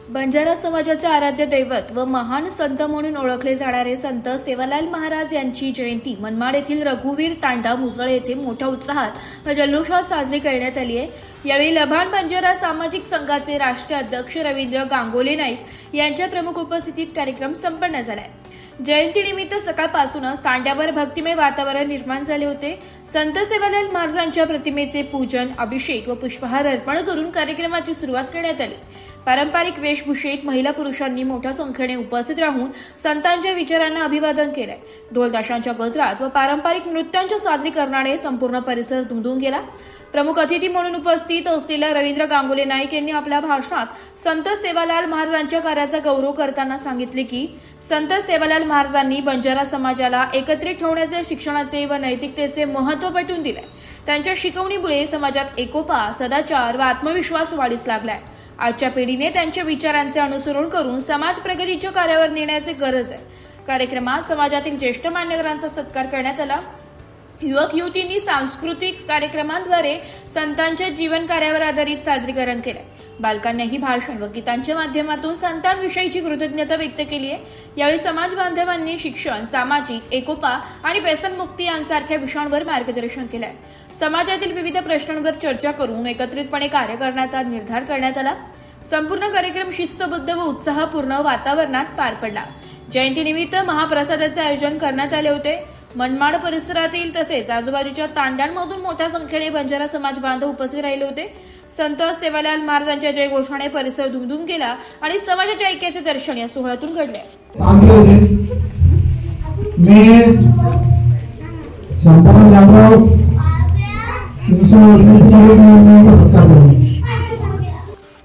बंजारा समाजाचे आराध्य दैवत व महान संत म्हणून ओळखले जाणारे संत सेवालाल महाराज यांची जयंती मनमाड येथील रघुवीर तांडा मुसळ येथे मोठ्या उत्साहात व जल्लोषात साजरी करण्यात आली आहे। यावेळी लभान बंजारा सामाजिक संघाचे राष्ट्रीय अध्यक्ष रवींद्र गांगोले नाईक यांच्या प्रमुख उपस्थितीत कार्यक्रम संपन्न झाला आहे। जयंतीनिमित्त सकाळपासूनच तांड्यावर भक्तिमय वातावरण निर्माण झाले होते। संत सेवालाल महाराजांच्या प्रतिमेचे पूजन, अभिषेक व पुष्पहार अर्पण करून कार्यक्रमाची सुरुवात करण्यात आली। पारंपरिक वेशभूषेत महिला पुरुषांनी मोठ्या संख्येने उपस्थित राहून संतांच्या विचारांना अभिवादन केले। ढोल ताशांच्या गजरात व पारंपरिक नृत्यांच्या सादरीकरणाने संपूर्ण परिसर दुमदुमून गेला। प्रमुख अतिथी म्हणून उपस्थित असलेल्या रवींद्र गांगोले नाईक यांनी आपल्या भाषणात संत सेवालाल महाराजांच्या कार्याचा गौरव करताना सांगितले की संत सेवालाल महाराजांनी बंजारा समाजाला एकत्रित ठेवण्याचे, शिक्षणाचे व नैतिकतेचे महत्त्व पटवून दिले। त्यांच्या शिकवणीमुळे समाजात एकोपा, सदाचार व आत्मविश्वास वाढीस लागलाय। आजच्या पिढीने त्यांच्या विचारांचे अनुसरण करून समाज प्रगतीच्या कार्यावर नेण्याची गरज आहे। कार्यक्रमात समाजातील ज्येष्ठ मान्यवरांचा सत्कार करण्यात आला। युवक युवतींनी सांस्कृतिक कार्यक्रमांद्वारे संतांच्या जीवन कार्यावर आधारित सादरीकरण केले। बालकांनीही भाषण व गीतांच्या माध्यमातून संतांविषयीची कृतज्ञता व्यक्त केली आहे। यावेळी समाज बांधवांनी शिक्षण, सामाजिक एकोपा आणि व्यसनमुक्ती यांसारख्या विषयांवर मार्गदर्शन केले। समाजातील विविध प्रश्नांवर चर्चा करून एकत्रितपणे कार्य करण्याचा निर्धार करण्यात आला। संपूर्ण कार्यक्रम शिस्तबद्ध व उत्साहपूर्ण वातावरणात पार पडला। जयंतीनिमित्त महाप्रसादाचे आयोजन करण्यात आले होते। मनमाड परिसरातील तसेच आजूबाजूच्या तांड्यांमधून मोठ्या संख्येने बंजारा समाज बांधव उपस्थित राहिले होते। संत सेवालाल महाराजांच्या जय घोषणाने परिसर दुमदुम गेला आणि समाजाच्या ऐक्याचे दर्शन या सोहळ्यातून घडले।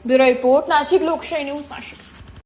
ब्युरो रिपोर्ट, नाशिक लोकशाही न्यूज, नाशिक।